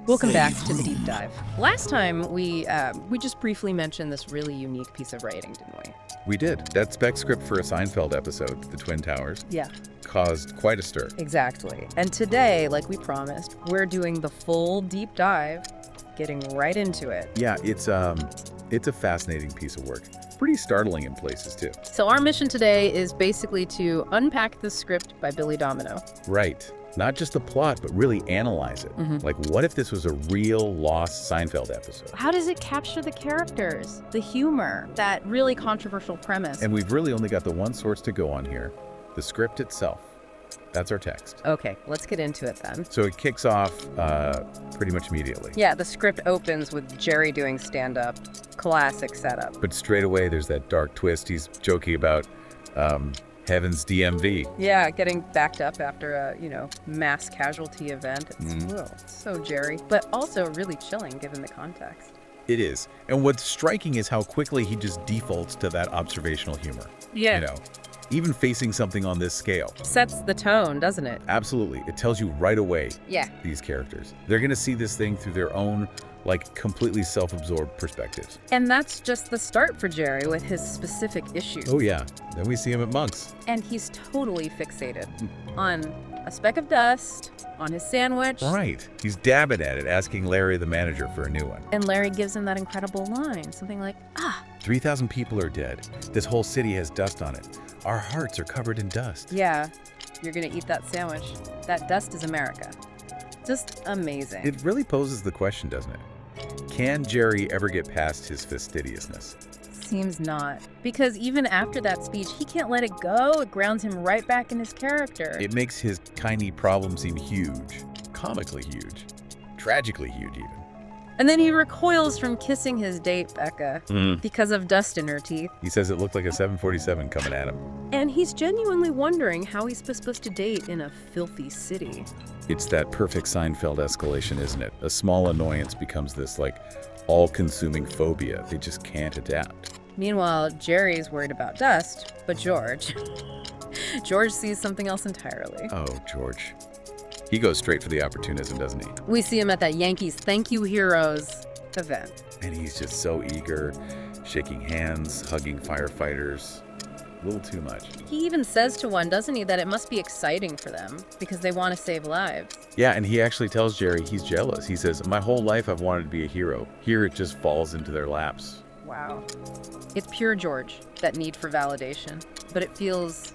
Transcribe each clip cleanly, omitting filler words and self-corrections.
Welcome back to the deep dive. Last time we just briefly mentioned this really unique piece of writing, didn't we? We did. That spec script for a Seinfeld episode, The Twin Towers, Yeah, caused quite a stir. exactly. And today, like we promised, we're doing the full deep dive, getting right into it. Yeah, it's a fascinating piece of work. Pretty startling in places, too. So our mission today is basically to unpack the script by Billy Domino. Right. Not just the plot, but really analyze it. Like, what if this was a real lost Seinfeld episode? How does it capture the characters, the humor, that really controversial premise? And we've really only got the one source to go on here, the script itself. That's our text. Okay, let's get into it then. So it kicks off pretty much immediately. Yeah, the script opens with Jerry doing stand-up. Classic setup. But straight away, there's that dark twist. He's joking about Heaven's DMV. Yeah, getting backed up after a, mass casualty event. It's so Jerry, but also really chilling given the context. It is. And what's striking is how quickly he just defaults to that observational humor. Yeah. Even facing something on this scale. Sets the tone, doesn't it? Absolutely. It tells you right away, Yeah. these characters. They're going to see this thing through their own, completely self-absorbed perspectives. And that's just the start for Jerry with his specific issues. Oh, yeah. Then we see him at Monk's. And he's totally fixated on a speck of dust, on his sandwich. Right. He's dabbing at it, asking Larry, the manager, for a new one. And Larry gives him that incredible line, something like, 3,000 people are dead. This whole city has dust on it. Our hearts are covered in dust. yeah, you're gonna eat that sandwich. That dust is America. Just amazing. It really poses the question, doesn't it? Can Jerry ever get past his fastidiousness? Seems not. Because even after that speech, he can't let it go. It grounds him right back in his character. It makes his tiny problem seem huge, comically huge, tragically huge even. And then he recoils from kissing his date, Becca, because of dust in her teeth. He says it looked like a 747 coming at him. And he's genuinely wondering how he's supposed to date in a filthy city. It's that perfect Seinfeld escalation, isn't it? A small annoyance becomes this, all-consuming phobia they just can't adapt. Meanwhile, Jerry's worried about dust, but George sees something else entirely. Oh, George. He goes straight for the opportunism, doesn't he? We see him at that Yankees Thank You Heroes event. And he's just so eager, shaking hands, hugging firefighters. A little too much. He even says to one, doesn't he, that it must be exciting for them because they want to save lives. Yeah, and he actually tells Jerry he's jealous. He says, my whole life I've wanted to be a hero. Here it just falls into their laps. Wow. It's pure George, that need for validation. But it feels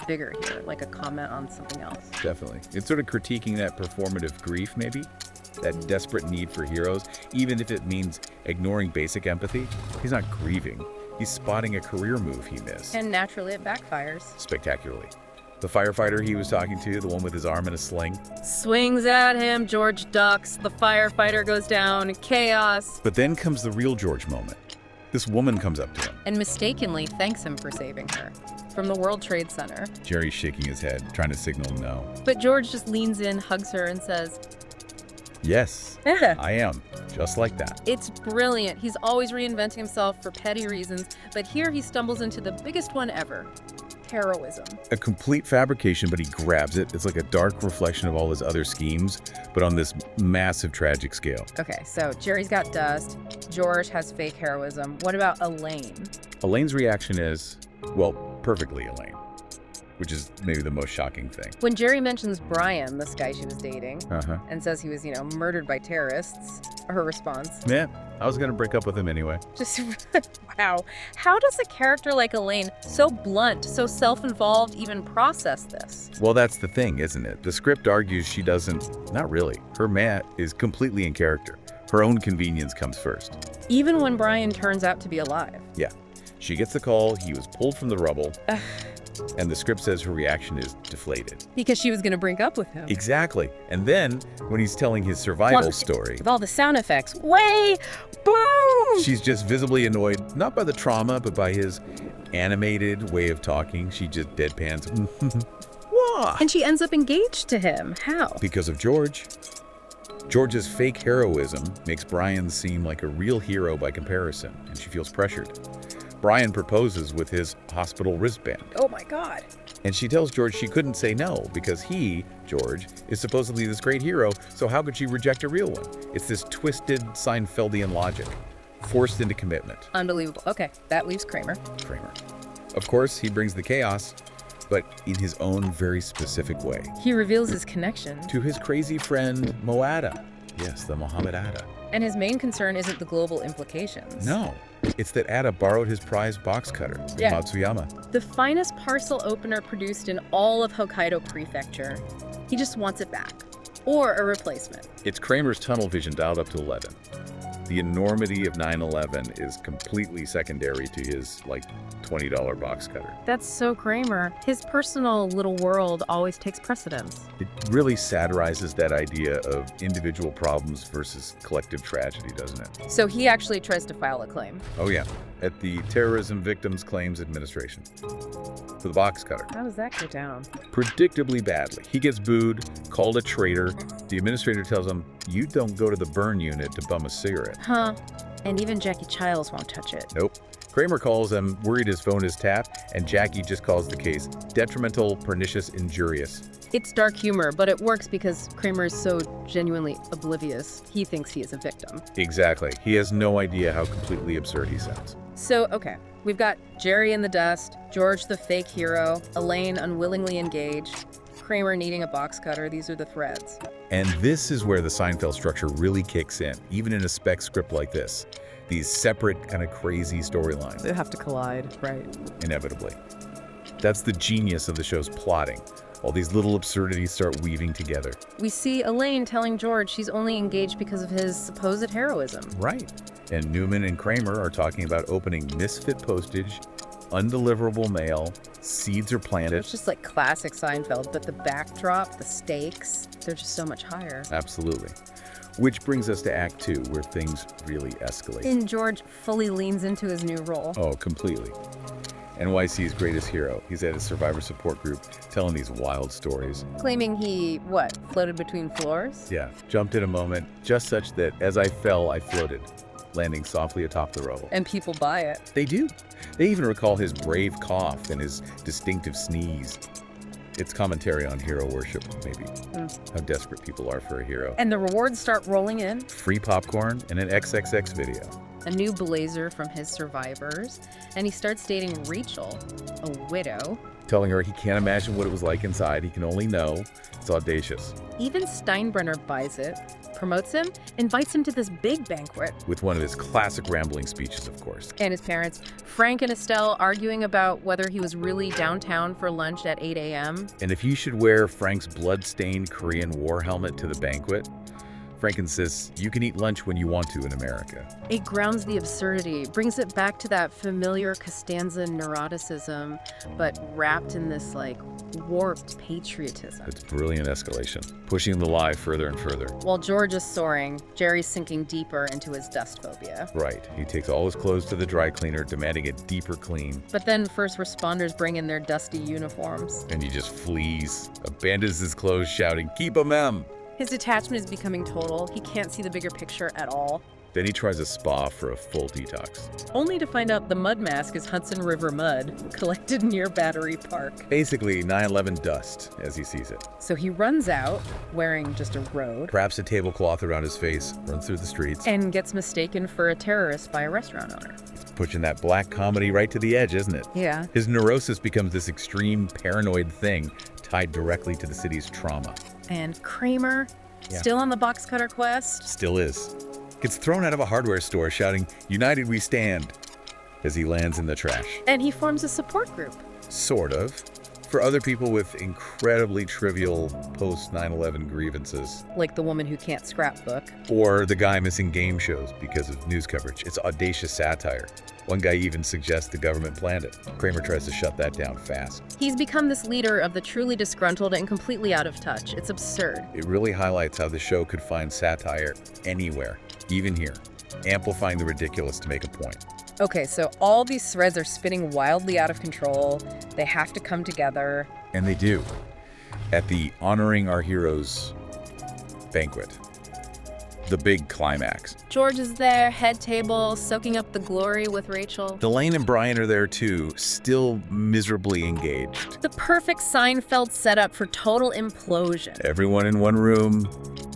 bigger here, like a comment on something else. Definitely. It's sort of critiquing that performative grief, maybe? That desperate need for heroes, even if it means ignoring basic empathy. He's not grieving. He's spotting a career move he missed. And naturally it backfires. Spectacularly. The firefighter he was talking to, the one with his arm in a sling. Swings at him, George ducks, the firefighter goes down, chaos. But then comes the real George moment. This woman comes up to him. And mistakenly thanks him for saving her. From the World Trade Center. Jerry's shaking his head, trying to signal no. But George just leans in, hugs her, and says, Yes, I am. Just like that. It's brilliant. He's always reinventing himself for petty reasons, but here he stumbles into the biggest one ever. Heroism. A complete fabrication, but he grabs it. It's like a dark reflection of all his other schemes, but on this massive tragic scale. Okay, so Jerry's got dust. George has fake heroism. What about Elaine? Elaine's reaction is, well, perfectly Elaine, which is maybe the most shocking thing. When Jerry mentions Brian, this guy she was dating, Uh-huh. and says he was, murdered by terrorists, her response, Yeah, I was going to break up with him anyway. just, wow. How does a character like Elaine, so blunt, so self-involved, even process this? Well, that's the thing, isn't it? The script argues she doesn't, not really. Her Matt is completely in character. Her own convenience comes first. Even when Brian turns out to be alive. Yeah. She gets the call, he was pulled from the rubble, and the script says her reaction is deflated. Because she was going to break up with him. Exactly. And then, when he's telling his survival story, With all the sound effects. Way! Boom! she's just visibly annoyed, not by the trauma, but by his animated way of talking. She just deadpans. Wah! And she ends up engaged to him. How? Because of George. George's fake heroism makes Brian seem like a real hero by comparison, and she feels pressured. Brian proposes with his hospital wristband. Oh my God. And she tells George she couldn't say no because he, George, is supposedly this great hero, so how could she reject a real one? It's this twisted Seinfeldian logic, forced into commitment. Unbelievable. Okay, that leaves Kramer. Of course, he brings the chaos, but in his own very specific way. He reveals his connection To his crazy friend, Moada. Yes, the Muhammad Atta. And his main concern isn't the global implications. No, it's that Atta borrowed his prized box cutter from Yeah. Matsuyama. The finest parcel opener produced in all of Hokkaido Prefecture. He just wants it back. Or a replacement. It's Kramer's tunnel vision dialed up to 11. The enormity of 9/11 is completely secondary to his, $20 box cutter. That's so Kramer. His personal little world always takes precedence. It really satirizes that idea of individual problems versus collective tragedy, doesn't it? So he actually tries to file a claim. Oh yeah, at the Terrorism Victims Claims Administration. For the box cutter. How does that go down? Predictably badly. He gets booed, called a traitor. The administrator tells him, you don't go to the burn unit to bum a cigarette. Huh. And even Jackie Childs won't touch it. Nope. Kramer calls him, worried his phone is tapped, and Jackie just calls the case detrimental, pernicious, injurious. It's dark humor, but it works because Kramer is so genuinely oblivious. He thinks he is a victim. Exactly. He has no idea how completely absurd he sounds. So, okay, we've got Jerry in the dust, George the fake hero, Elaine unwillingly engaged, Kramer needing a box cutter. These are the threads. And this is where the Seinfeld structure really kicks in, even in a spec script like this. These separate, kind of crazy storylines. They have to collide, right? Inevitably. That's the genius of the show's plotting. All these little absurdities start weaving together. We see Elaine telling George she's only engaged because of his supposed heroism. Right. And Newman and Kramer are talking about opening misfit postage, undeliverable mail, seeds are planted. It's just like classic Seinfeld, but the backdrop, the stakes, they're just so much higher. Absolutely. Which brings us to Act 2, where things really escalate. And George fully leans into his new role. Oh, completely. NYC's greatest hero. He's at his survivor support group telling these wild stories. Claiming he, floated between floors? Yeah, jumped in a moment, just such that as I fell, I floated, landing softly atop the rubble. And people buy it. They do. They even recall his brave cough and his distinctive sneeze. It's commentary on hero worship, maybe. How desperate people are for a hero. And the rewards start rolling in. Free popcorn and an XXX video. A new blazer from his survivors. And he starts dating Rachel, a widow. Telling her he can't imagine what it was like inside. He can only know. It's audacious. Even Steinbrenner buys it, promotes him, invites him to this big banquet. With one of his classic rambling speeches, of course. And his parents, Frank and Estelle, arguing about whether he was really downtown for lunch at 8 a.m. And if you should wear Frank's blood-stained Korean war helmet to the banquet, Frank insists you can eat lunch when you want to in America. It grounds the absurdity, brings it back to that familiar Costanza neuroticism, but wrapped in this, warped patriotism. It's brilliant escalation, pushing the lie further and further. While George is soaring, Jerry's sinking deeper into his dust phobia. Right. He takes all his clothes to the dry cleaner, demanding a deeper clean. But then first responders bring in their dusty uniforms. And he just flees, abandons his clothes, shouting, "Keep 'em, em!" His detachment is becoming total. He can't see the bigger picture at all. Then he tries a spa for a full detox. Only to find out the mud mask is Hudson River mud, collected near Battery Park. Basically, 9/11 dust, as he sees it. So he runs out, wearing just a robe, Wraps a tablecloth around his face, runs through the streets. and gets mistaken for a terrorist by a restaurant owner. It's pushing that black comedy right to the edge, isn't it? Yeah. His neurosis becomes this extreme paranoid thing tied directly to the city's trauma. And Kramer, Yeah. still on the box cutter quest. Still is. Gets thrown out of a hardware store shouting, "United we stand," as he lands in the trash. And he forms a support group. Sort of. For other people with incredibly trivial post-9/11 grievances. Like the woman who can't scrapbook. Or the guy missing game shows because of news coverage. It's audacious satire. One guy even suggests the government planned it. Kramer tries to shut that down fast. He's become this leader of the truly disgruntled and completely out of touch. It's absurd. It really highlights how the show could find satire anywhere, even here, amplifying the ridiculous to make a point. Okay, so all these threads are spinning wildly out of control. They have to come together. And they do. At the Honoring Our Heroes banquet. the big climax. George is there, head table, soaking up the glory with Rachel. Elaine and Brian are there too, still miserably engaged. The perfect Seinfeld setup for total implosion. Everyone in one room,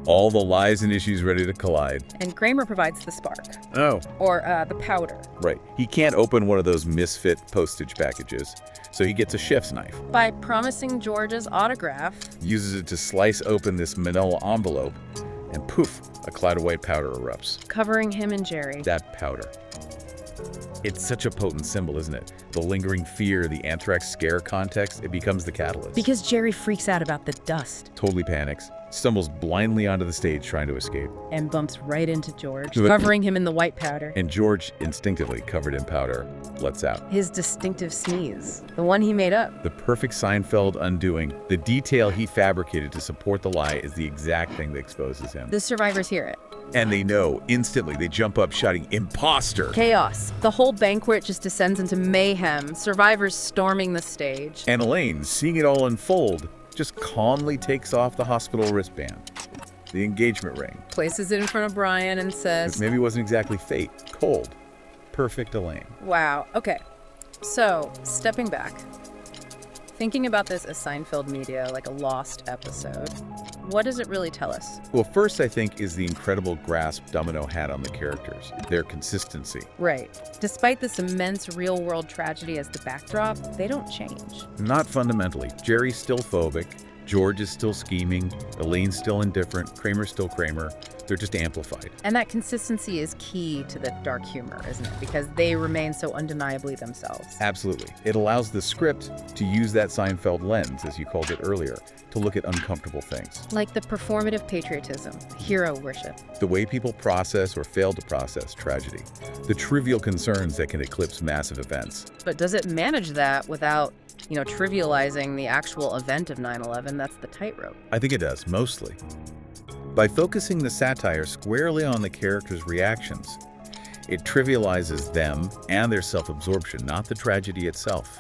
all the lies and issues ready to collide. And Kramer provides the spark. Oh, Or the powder. right. He can't open one of those misfit postage packages, so he gets a chef's knife. By promising George's autograph. Uses it to slice open this manila envelope, and poof, a cloud of white powder erupts. Covering him and Jerry. That powder. It's such a potent symbol, isn't it? The lingering fear, the anthrax scare context, it becomes the catalyst. Because Jerry freaks out about the dust. Totally panics, stumbles blindly onto the stage trying to escape. And bumps right into George, But- covering him in the white powder. And George, instinctively covered in powder, lets out. His distinctive sneeze. The one he made up. The perfect Seinfeld undoing. The detail he fabricated to support the lie is the exact thing that exposes him. The survivors hear it. And they know instantly. They jump up shouting, "Imposter!" Chaos. The whole banquet just descends into mayhem. Survivors storming the stage. And Elaine, seeing it all unfold, just calmly takes off the hospital wristband, the engagement ring. Places it in front of Brian and says, Maybe it wasn't exactly fate. Cold. Perfect Elaine. wow. Okay. So, stepping back. Thinking about this as Seinfeld media, like a lost episode, what does it really tell us? Well, first, I think, is the incredible grasp Domino had on the characters, their consistency. Right. Despite this immense real-world tragedy as the backdrop, they don't change. Not fundamentally. Jerry's still phobic. George is still scheming. Elaine's still indifferent. Kramer's still Kramer. They're just amplified. And that consistency is key to the dark humor, isn't it? Because they remain so undeniably themselves. Absolutely. It allows the script to use that Seinfeld lens, as you called it earlier, to look at uncomfortable things. Like the performative patriotism, hero worship. The way people process or fail to process tragedy. The trivial concerns that can eclipse massive events. But does it manage that without, trivializing the actual event of 9/11? That's the tightrope. I think it does, mostly. By focusing the satire squarely on the characters' reactions, it trivializes them and their self-absorption, not the tragedy itself,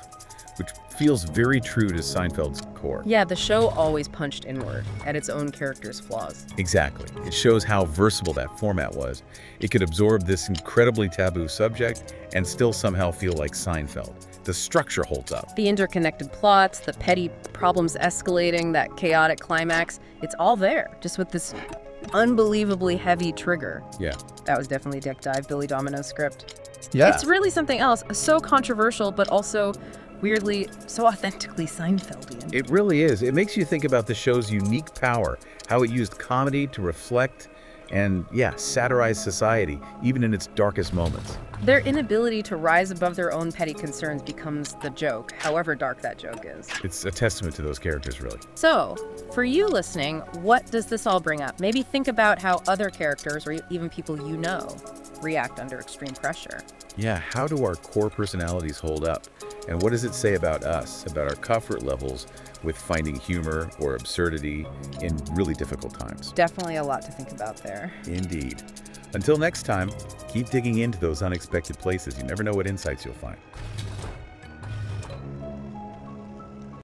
which feels very true to Seinfeld's core. Yeah, the show always punched inward at its own characters' flaws. Exactly. It shows how versatile that format was. It could absorb this incredibly taboo subject and still somehow feel like Seinfeld. The structure holds up. The interconnected plots, the petty problems escalating, that chaotic climax, it's all there, just with this unbelievably heavy trigger. Yeah. That was definitely Dick Dive, Billy Domino's script. Yeah. It's really something else, so controversial, but also weirdly, so authentically Seinfeldian. It really is. It makes you think about the show's unique power, how it used comedy to reflect and, satirize society, even in its darkest moments. Their inability to rise above their own petty concerns becomes the joke, however dark that joke is. It's a testament to those characters, really. So, for you listening, what does this all bring up? Maybe think about how other characters, or even people you know, react under extreme pressure. Yeah, how do our core personalities hold up? And what does it say about us, about our comfort levels with finding humor or absurdity in really difficult times? Definitely a lot to think about there. Indeed. Until next time, keep digging into those unexpected places. You never know what insights you'll find.